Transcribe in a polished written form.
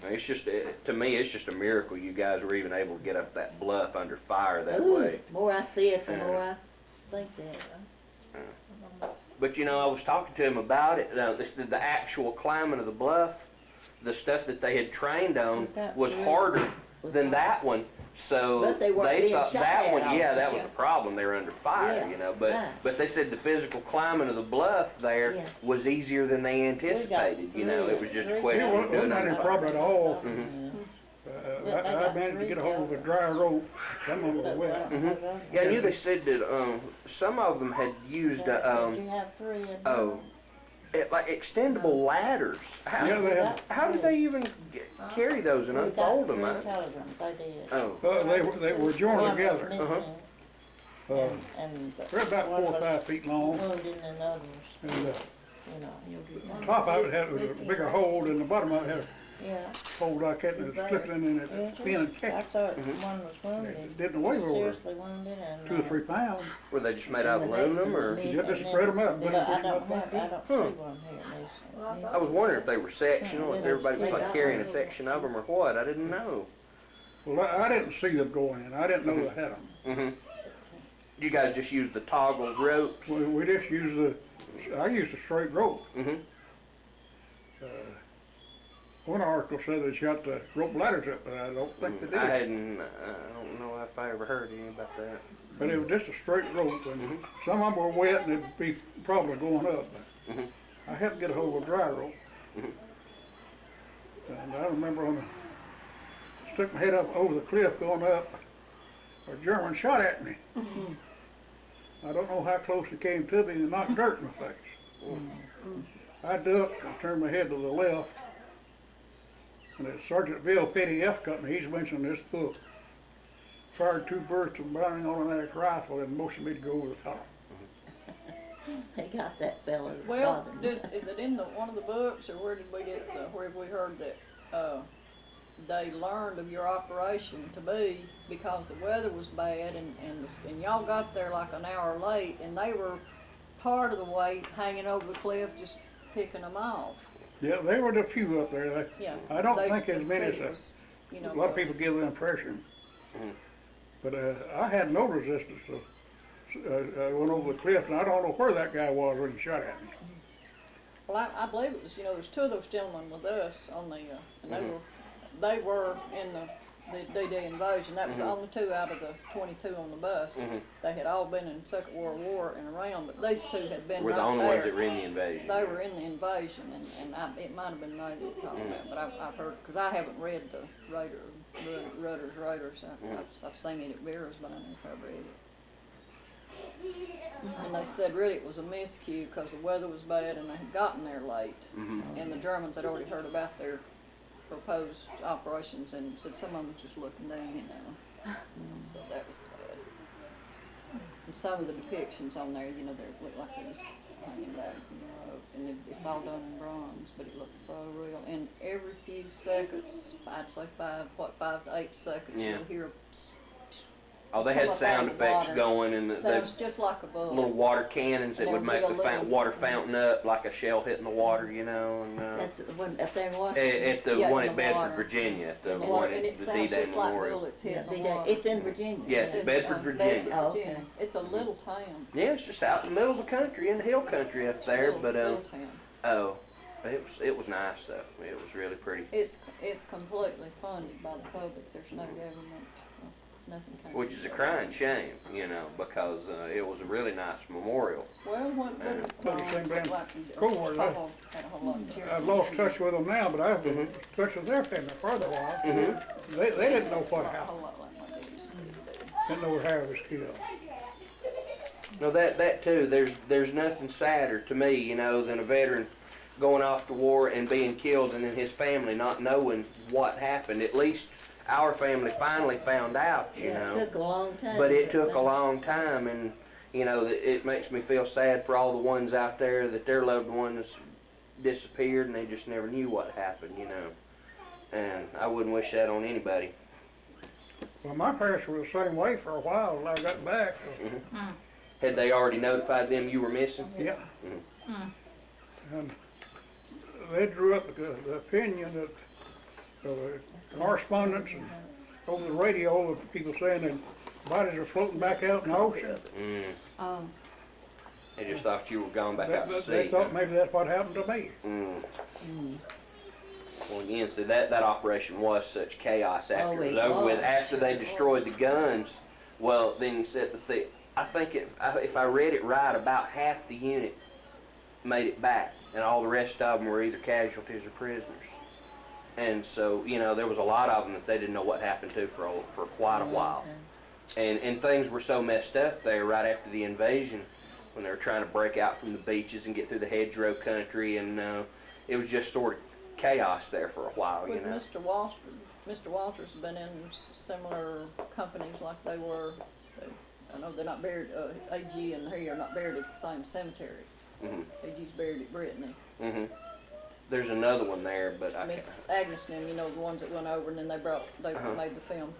It's just, to me, it's just a miracle you guys were even able to get up that bluff under fire that Ooh, way. the more I see it, the more I think that. But you know, I was talking to him about it. They said the actual climbing of the bluff, the stuff that they had trained on, was harder than that one. So But they weren't being thought shot that at one, all. yeah, that was the problem. They were under fire, Yeah, you know. right. But they said the physical climbing of the bluff there Yeah. was easier than they anticipated. You know, it was just a It question of wasn't doing any it. problem at all. Yeah, they I got managed to three get a hold of a down. dry rope. Some of them were wet. Yeah, I knew they said that some of them had used Did you have three in oh, like extendable ladders. Yeah, they had. How did they even carry those and unfold them? Three telegrams, they did. Oh. They were joined One was together. missing, and They're about 4 or 5 feet long. wounded and the other was, And you know, the top of it had a bigger hole, and the bottom of it had yeah. a hole like that, and it was slipping in it, Yeah, spinning and I kicking. thought one was wounded. Didn't weigh over Seriously wounded and. 2 or 3 pounds. Were they just made out of and the next aluminum, one was or? missing, You just and spread 'em out, then- put 'em I up don't like see one here. I was wondering if they were sectional, if everybody was like carrying a section of them or what. I didn't know. Well, I didn't see them going in. I didn't know they had them. Mm-hmm. You guys just used the toggle ropes. We just used I used a straight rope. Mm-hmm. One article said they shot the rope ladders up, but I don't think they did. I don't know if I ever heard anything about that. But it was just a straight rope, and some of them were wet and it'd be probably going up. But I had to get a hold of a dry rope. And I remember when I stuck my head up over the cliff going up, a German shot at me. I don't know how close he came to me and knocked dirt in my face. I ducked and turned my head to the left. And it's Sergeant Bill Petty F Company, he's mentioned in this book, fired 2 bursts of Browning automatic rifle and motioned me to go over the top. They got that fella. that Well, bothered me. is it in one of the books, or where did we get, where have we heard that they learned of your operation to be because the weather was bad and y'all got there like an hour late, and they were part of the way hanging over the cliff just picking them off? Yeah, there were a few up there. Yeah. I don't think they as many said it as was, you know, a lot of people give the impression. But I had no resistance. So, I went over the cliff, and I don't know where that guy was when he shot at me. Well, I believe it was, there's 2 of those gentlemen with us on the, and they were in the D-Day invasion. That was the only 2 out of the 22 on the bus. They had all been in the Second World War and around, but these 2 had been We're right the only there. ones that were in the invasion. They were in the invasion, and it might have been they that were talking about, but I've heard, because I haven't read the Rudder's Raiders. I've seen it at Vera's, but I never read it. And they said really it was a miscue because the weather was bad and they had gotten there late. And the Germans had already heard about their proposed operations and said some of them were just looking down, So that was sad. And some of the depictions on there, they looked like they was hanging back from the rope. And it's all done in bronze, but it looks so real. And every few seconds, I'd say 5 to 8 seconds, you'll hear a psst. Oh, they had sound effects going, and Sounds just like a bullet. little water cannons that And would there'd make be the a little- water fountain up like a shell hitting the water, And That's the one up there in Washington. at the Yeah, one in at the Bedford, water. Virginia, at the In the one water, and at it the sounds D-Day just like Memorial. bullets Yeah, hitting the D-Day. water. It's in Virginia. Yes, It's in, Bedford, Virginia. Bedford, Oh, Virginia. okay. It's a little town. Yeah, it's just out in the middle of the country, in the hill country up there. Little town. It was nice though. It was really pretty. It's completely funded by the public. There's no government. Nothing. Which is a crying shame, because it was a really nice memorial. Well, what Same band. Cold had a whole lot of cheer. I've lost touch with them now, but I've been in touch with their family for a while. They didn't know what A happened. whole lot like my daddy's did. Didn't know where Harry was killed. No, that too. There's nothing sadder to me, than a veteran going off to war and being killed, and then his family not knowing what happened. At least our family finally found out, Yeah, it took a long time. But it took a long time, and it makes me feel sad for all the ones out there that their loved ones disappeared and they just never knew what happened, And I wouldn't wish that on anybody. Well, my parents were the same way for a while till I got back. Had they already notified them you were missing? Yeah. And they drew up the opinion that correspondence and over the radio, with people saying that bodies are floating back out in the ocean. Um, They just thought you were gone back out to sea. They thought maybe that's what happened to me. Well, again, so that operation was such chaos after Oh, it was it over with. was. After they destroyed the guns, well, then you said, see, I think if I read it right, about half the unit made it back, and all the rest of them were either casualties or prisoners. And so, you know, there was a lot of them that they didn't know what happened to for quite a while. And things were so messed up there right after the invasion, when they were trying to break out from the beaches and get through the hedgerow country, and it was just sort of chaos there for a while, you But know. Mr. Walters has been in similar companies like they were. I know they're not buried. AG and he are not buried at the same cemetery. AG's buried at Brittany. There's another one there, but I Miss can't. Agnes and them, you know, the ones that went over, and then they made the film